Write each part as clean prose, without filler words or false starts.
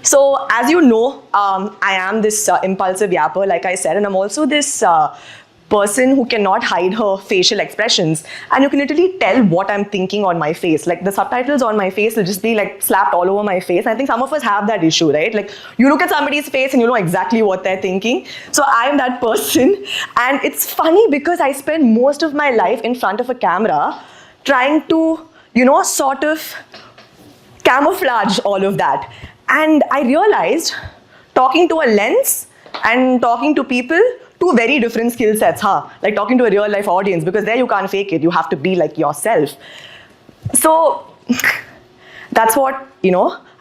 So as you know, I am this impulsive yapper, like I said, and I'm also this person who cannot hide her facial expressions. And you can literally tell what I'm thinking on my face. Like the subtitles on my face will just be like slapped all over my face. I think some of us have that issue, right? Like you look at somebody's face and you know exactly what they're thinking. So I'm that person. And it's funny because I spend most of my life in front of a camera trying to, sort of camouflage all of that. And I realized talking to a lens and talking to people, two very different skill sets, huh? Like talking to a real life audience, because there you can't fake it. You have to be like yourself. So that's what,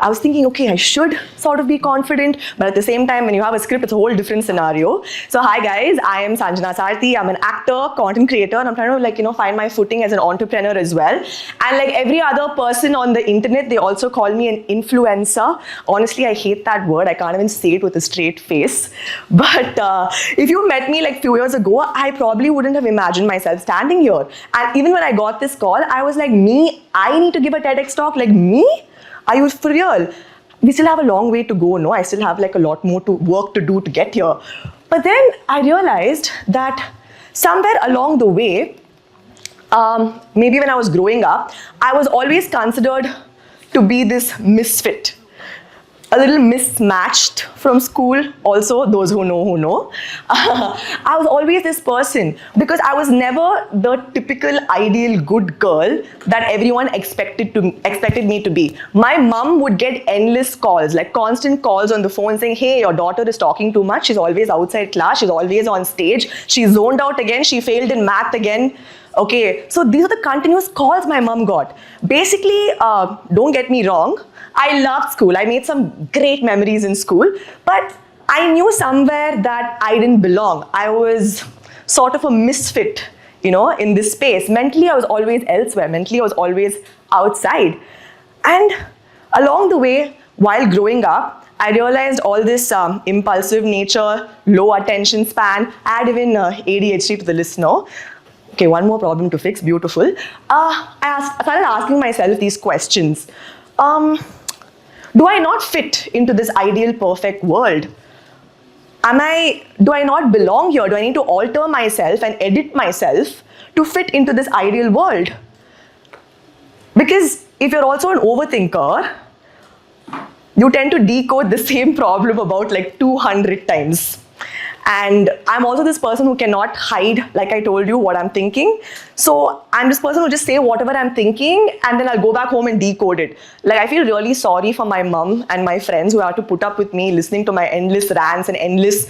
I was thinking, okay, I should sort of be confident, but at the same time, when you have a script, it's a whole different scenario. So hi guys, I am Sanjana Sarathy. I'm an actor, content creator, and I'm trying to find my footing as an entrepreneur as well. And like every other person on the internet, they also call me an influencer. Honestly, I hate that word. I can't even say it with a straight face. But if you met me like a few years ago, I probably wouldn't have imagined myself standing here. And even when I got this call, I was like, I need to give a TEDx talk, like me? Are you for real? We still have a long way to go, no? I still have like a lot more work to do to get here. But then I realized that somewhere along the way, maybe when I was growing up, I was always considered to be this misfit. A little mismatched from school, also, those who know. I was always this person because I was never the typical ideal good girl that everyone expected me to be. My mom would get endless calls, like constant calls on the phone saying, hey, your daughter is talking too much, she's always outside class, she's always on stage, she's zoned out again, she failed in math again. Okay, so these are the continuous calls my mom got. Basically, don't get me wrong, I loved school. I made some great memories in school, but I knew somewhere that I didn't belong. I was sort of a misfit, in this space. Mentally, I was always elsewhere. Mentally, I was always outside. And along the way, while growing up, I realized all this impulsive nature, low attention span, I had even ADHD to the list now. Okay, one more problem to fix, beautiful. I started asking myself these questions. Do I not fit into this ideal perfect world? Do I not belong here? Do I need to alter myself and edit myself to fit into this ideal world? Because if you're also an overthinker, you tend to decode the same problem about like 200 times. And I'm also this person who cannot hide, like I told you, what I'm thinking. So I'm this person who just say whatever I'm thinking and then I'll go back home and decode it. Like I feel really sorry for my mom and my friends who have to put up with me listening to my endless rants and endless,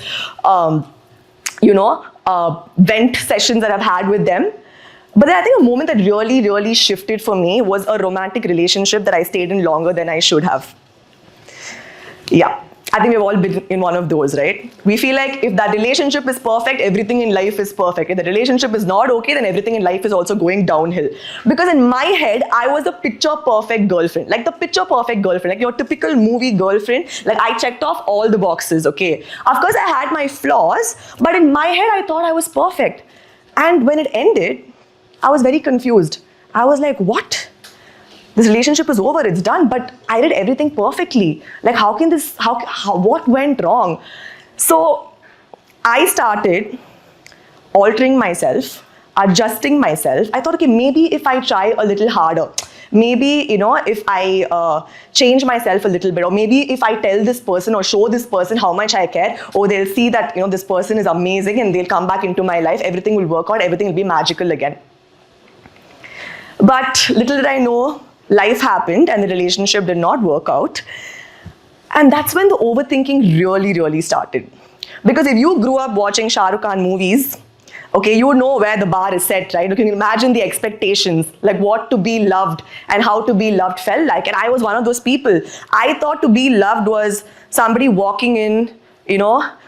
vent sessions that I've had with them. But then I think a moment that really, really shifted for me was a romantic relationship that I stayed in longer than I should have. Yeah. I think we've all been in one of those, right? We feel like if that relationship is perfect, everything in life is perfect. If the relationship is not okay, then everything in life is also going downhill. Because in my head, I was the picture perfect girlfriend. Like the picture perfect girlfriend, like your typical movie girlfriend. Like I checked off all the boxes, okay? Of course, I had my flaws, but in my head, I thought I was perfect. And when it ended, I was very confused. I was like, what? This relationship is over, it's done, but I did everything perfectly. Like what went wrong? So I started altering myself, adjusting myself. I thought, okay, maybe if I try a little harder, maybe, if I change myself a little bit, or maybe if I tell this person or show this person how much I care, or they'll see that, this person is amazing and they'll come back into my life, everything will work out, everything will be magical again. But little did I know, life happened and the relationship did not work out. And that's when the overthinking really, really started. Because if you grew up watching Shah Rukh Khan movies, okay, you know where the bar is set, right? You can imagine the expectations, like what to be loved and how to be loved felt like. And I was one of those people. I thought to be loved was somebody walking in,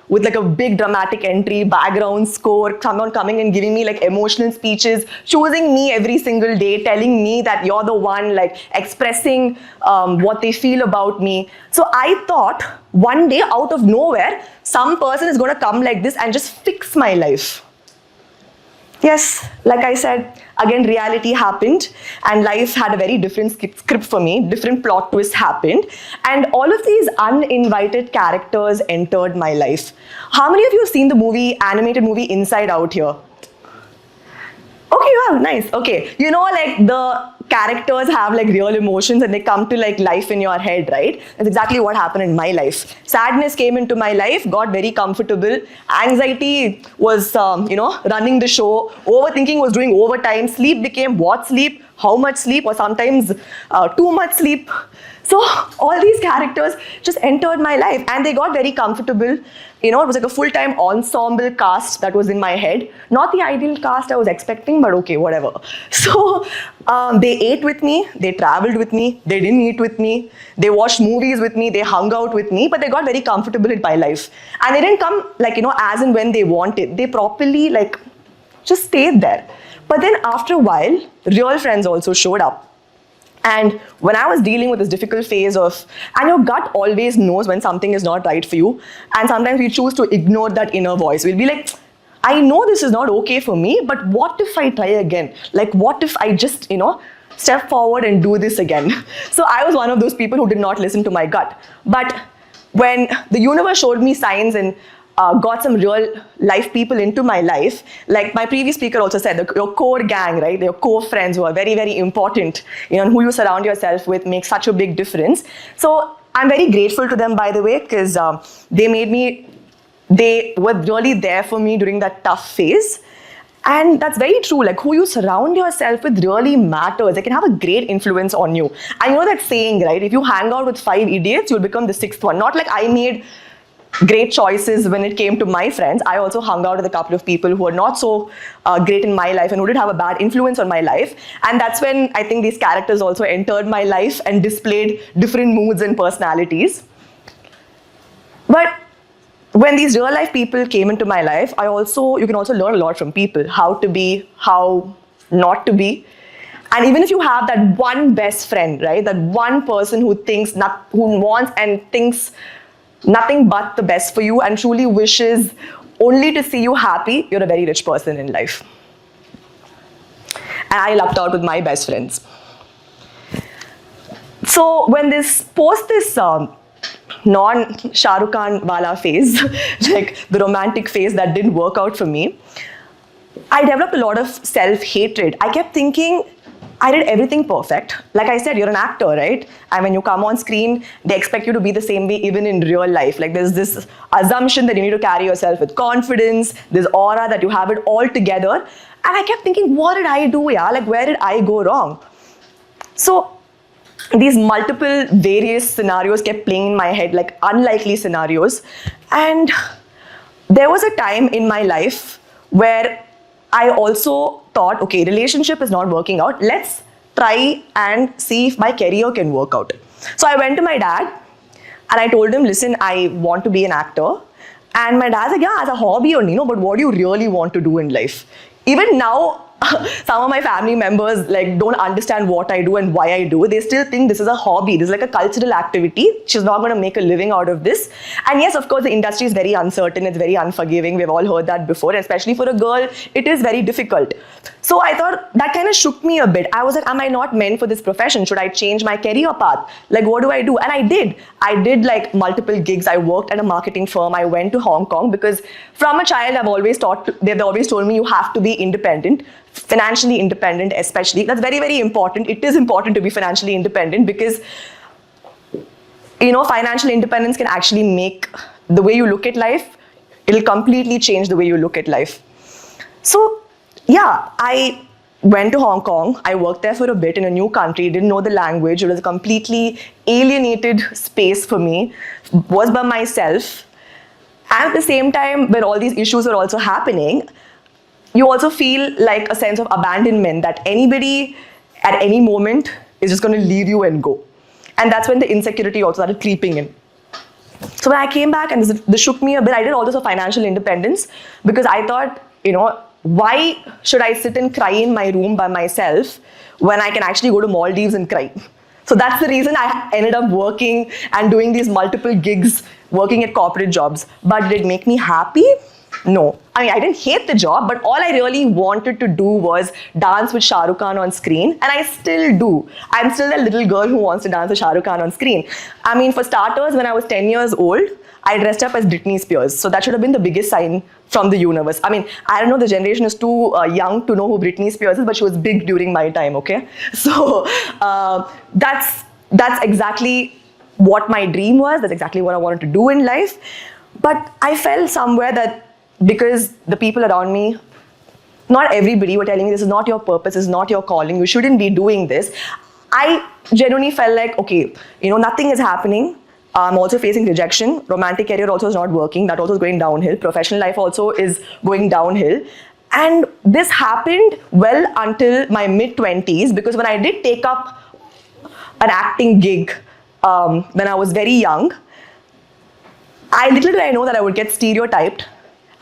with like a big dramatic entry, background score, someone coming and giving me like emotional speeches, choosing me every single day, telling me that you're the one, like expressing what they feel about me. So I thought one day out of nowhere, some person is going to come like this and just fix my life. Yes, like I said, again, reality happened and life had a very different script for me, different plot twists happened, and all of these uninvited characters entered my life. How many of you have seen the animated movie Inside Out here? Okay, wow, nice. Okay. You know, like the characters have like real emotions and they come to like life in your head, right? That's exactly what happened in my life. Sadness came into my life, got very comfortable. Anxiety was, running the show. Overthinking was doing overtime. Sleep became what sleep, how much sleep, or sometimes too much sleep. So all these characters just entered my life and they got very comfortable. You know, it was like a full-time ensemble cast that was in my head. Not the ideal cast I was expecting, but okay, whatever. So they ate with me, they traveled with me, they didn't eat with me, they watched movies with me, they hung out with me, but they got very comfortable in my life. And they didn't come like, as and when they wanted. They properly like just stayed there. But then after a while, real friends also showed up. And when I was dealing with this difficult phase and your gut always knows when something is not right for you, and sometimes we choose to ignore that inner voice. We'll be like, I know this is not okay for me, but what if I try again? Like, what if I just, step forward and do this again? So I was one of those people who did not listen to my gut. But when the universe showed me signs and got some real life people into my life. Like my previous speaker also said, your core gang, right? Your core friends who are very, very important, and who you surround yourself with makes such a big difference. So I'm very grateful to them, by the way, because they were really there for me during that tough phase. And that's very true. Like who you surround yourself with really matters. They can have a great influence on you. And you know that saying, right? If you hang out with 5 idiots, you'll become the 6th one. Not like I made great choices when it came to my friends. I also hung out with a couple of people who were not so great in my life and who did have a bad influence on my life. And that's when I think these characters also entered my life and displayed different moods and personalities. But when these real life people came into my life, you can also learn a lot from people, how to be, how not to be. And even if you have that one best friend, right, that one person who wants and thinks nothing but the best for you and truly wishes only to see you happy, you're a very rich person in life. And I lucked out with my best friends. So when this non-Shah Rukh Khan wala phase, like the romantic phase that didn't work out for me, I developed a lot of self-hatred. I kept thinking, I did everything perfect. Like I said, you're an actor, right? And when you come on screen, they expect you to be the same way even in real life. Like there's this assumption that you need to carry yourself with confidence, this aura that you have it all together. And I kept thinking, what did I do, yeah? Like where did I go wrong? So these multiple various scenarios kept playing in my head, like unlikely scenarios. And there was a time in my life where I also thought, okay, relationship is not working out. Let's try and see if my career can work out. So I went to my dad and I told him, listen, I want to be an actor. And my dad's like, yeah, as a hobby only, but what do you really want to do in life? Even now, some of my family members like don't understand what I do and why I do. They still think this is a hobby. This is like a cultural activity. She's not going to make a living out of this. And yes, of course, the industry is very uncertain. It's very unforgiving. We've all heard that before. And especially for a girl, it is very difficult. So I thought that kind of shook me a bit. I was like, am I not meant for this profession? Should I change my career path? Like, what do I do? And I did. I did like multiple gigs. I worked at a marketing firm. I went to Hong Kong because from a child, they've always told me you have to be independent. Financially independent especially. That's very, very important. It is important to be financially independent because, financial independence can actually make the way you look at life, it'll completely change the way you look at life. So, yeah, I went to Hong Kong. I worked there for a bit in a new country, didn't know the language. It was a completely alienated space for me, was by myself. And at the same time, when all these issues were also happening, you also feel like a sense of abandonment that anybody at any moment is just going to leave you and go. And that's when the insecurity also started creeping in. So when I came back and this shook me a bit, I did all this of financial independence because I thought, why should I sit and cry in my room by myself when I can actually go to Maldives and cry? So that's the reason I ended up working and doing these multiple gigs, working at corporate jobs. But did it make me happy? No. I mean, I didn't hate the job, but all I really wanted to do was dance with Shah Rukh Khan on screen, and I still do. I'm still that little girl who wants to dance with Shah Rukh Khan on screen. I mean, for starters, when I was 10 years old, I dressed up as Britney Spears. So that should have been the biggest sign from the universe. I mean, I don't know, the generation is too young to know who Britney Spears is, but she was big during my time, okay? So that's exactly what my dream was. That's exactly what I wanted to do in life. But I felt somewhere that because the people around me, not everybody were telling me this is not your purpose, this is not your calling, you shouldn't be doing this. I genuinely felt like, okay, nothing is happening. I'm also facing rejection. Romantic career also is not working. That also is going downhill. Professional life also is going downhill. And this happened well until my mid-20s, because when I did take up an acting gig when I was very young, little did I know that I would get stereotyped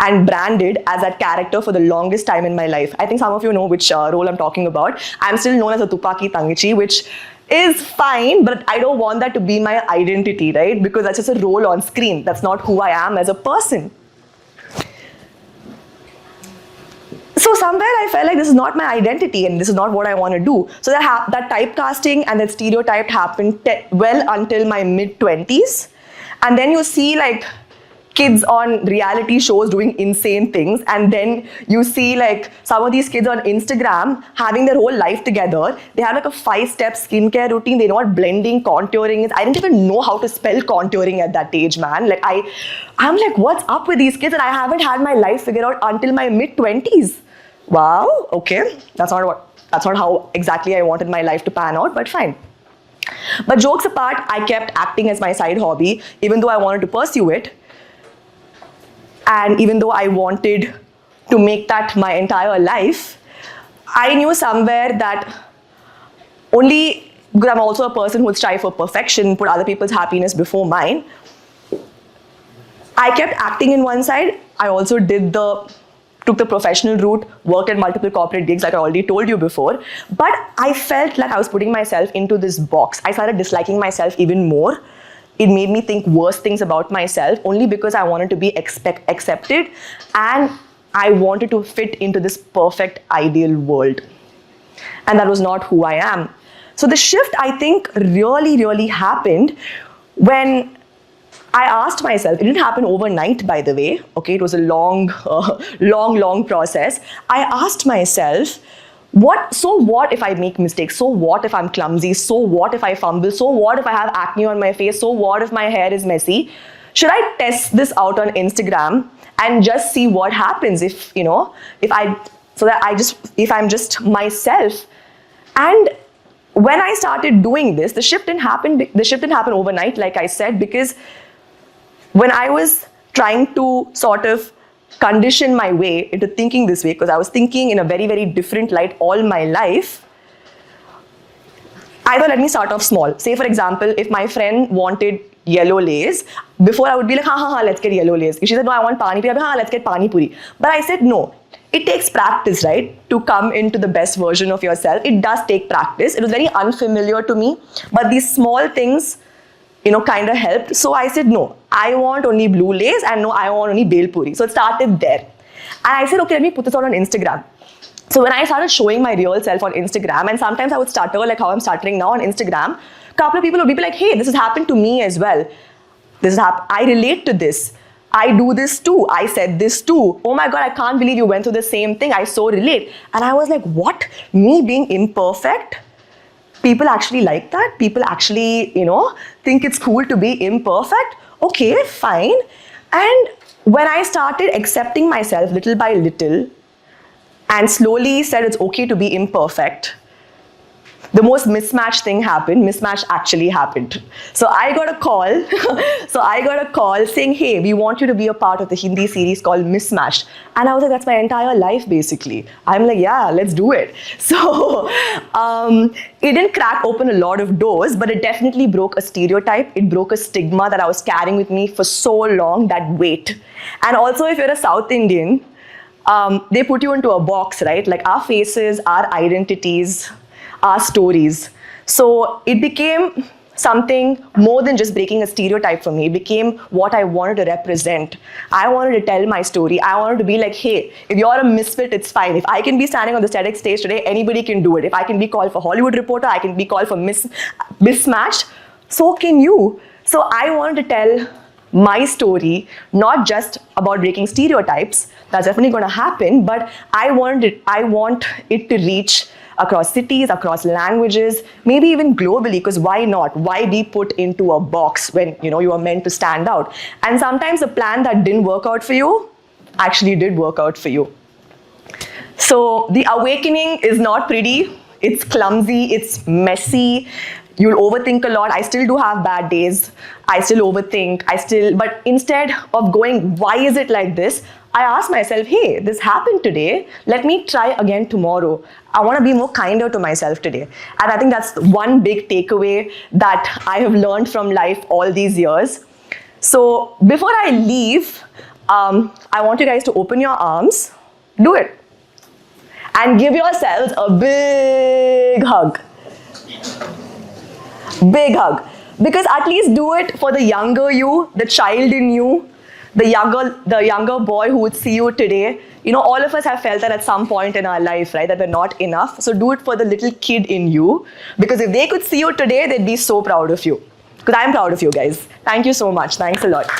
and branded as that character for the longest time in my life. I think some of you know which role I'm talking about. I'm still known as a Tupaki Tangichi, which is fine, but I don't want that to be my identity, right? Because that's just a role on screen. That's not who I am as a person. So somewhere I felt like this is not my identity and this is not what I want to do. So that typecasting and that stereotype happened well until my mid-20s. And then you see like kids on reality shows doing insane things, and then you see like some of these kids on Instagram having their whole life together. They have like a 5-step skincare routine. They know what blending, contouring is. I didn't even know how to spell contouring at that age, man. Like I'm like, what's up with these kids? And I haven't had my life figured out until my mid-20s. Wow, okay, that's not how exactly I wanted my life to pan out, but fine. But jokes apart, I kept acting as my side hobby, even though I wanted to pursue it. And even though I wanted to make that my entire life, I knew somewhere that only because I'm also a person who would strive for perfection, put other people's happiness before mine, I kept acting in one side. I also took the professional route, worked at multiple corporate gigs like I already told you before. But I felt like I was putting myself into this box. I started disliking myself even more. It made me think worse things about myself only because I wanted to be accepted and I wanted to fit into this perfect ideal world. And that was not who I am. So the shift, I think, really happened when I asked myself, it didn't happen overnight, by the way, okay, it was a long process. I asked myself, so what if I make mistakes? So what if I'm clumsy? So what if I fumble? So what if I have acne on my face? So what if my hair is messy? Should I test this out on Instagram and just see what happens if I'm just myself? And when I started doing this, the shift didn't happen overnight, like I said, because when I was trying to sort of condition my way into thinking this way, because I was thinking in a very different light all my life, I thought, let me start off small. Say, for example, if my friend wanted yellow lace, before I would be like, let's get yellow lace. If she said, no, I want pani puri, let's get pani puri. But I said, no. It takes practice, right, to come into the best version of yourself. It does take practice. It was very unfamiliar to me, but these small things, kind of helped. So I said, no, I want only blue lace, and no, I want only bel puri. So it started there. And I said, okay, let me put this out on Instagram. So when I started showing my real self on Instagram, and sometimes I would stutter like how I'm stuttering now on Instagram, a couple of people would be like, hey, this has happened to me as well. I relate to this. I do this too. I said this too. Oh my God, I can't believe you went through the same thing. I so relate. And I was like, what? Me being imperfect? People actually like that? People actually, think it's cool to be imperfect? Okay, fine. And when I started accepting myself little by little and slowly said it's okay to be imperfect, the most mismatched thing happened. Mismatch actually happened. So I got a call saying, hey, we want you to be a part of the Hindi series called Mismatched. And I was like, that's my entire life, basically. I'm like, yeah, let's do it. So it didn't crack open a lot of doors, but it definitely broke a stereotype. It broke a stigma that I was carrying with me for so long, that weight. And also, if you're a South Indian, they put you into a box, right? Like our faces, our identities, our stories. So it became something more than just breaking a stereotype for me. It became what I wanted to represent. I wanted to tell my story. I wanted to be like, hey, if you're a misfit, it's fine. If I can be standing on the TEDx stage today, anybody can do it. If I can be called for Hollywood Reporter, I can be called for Mismatched, so can you. So I wanted to tell my story, not just about breaking stereotypes. That's definitely going to happen, but I want it to reach across cities, across languages, maybe even globally, because why not? Why be put into a box when you are meant to stand out? And sometimes the plan that didn't work out for you actually did work out for you. So the awakening is not pretty, it's clumsy, it's messy. You'll overthink a lot. I still do have bad days. I still overthink. But instead of going, why is it like this? I ask myself, hey, this happened today. Let me try again tomorrow. I want to be more kinder to myself today. And I think that's one big takeaway that I have learned from life all these years. So before I leave, I want you guys to open your arms. Do it. And give yourselves a big hug. Big hug. Because at least do it for the younger you, the child in you, the younger boy who would see you today. All of us have felt that at some point in our life, right? That we're not enough. So do it for the little kid in you. Because if they could see you today, they'd be so proud of you. Because I'm proud of you guys. Thank you so much. Thanks a lot.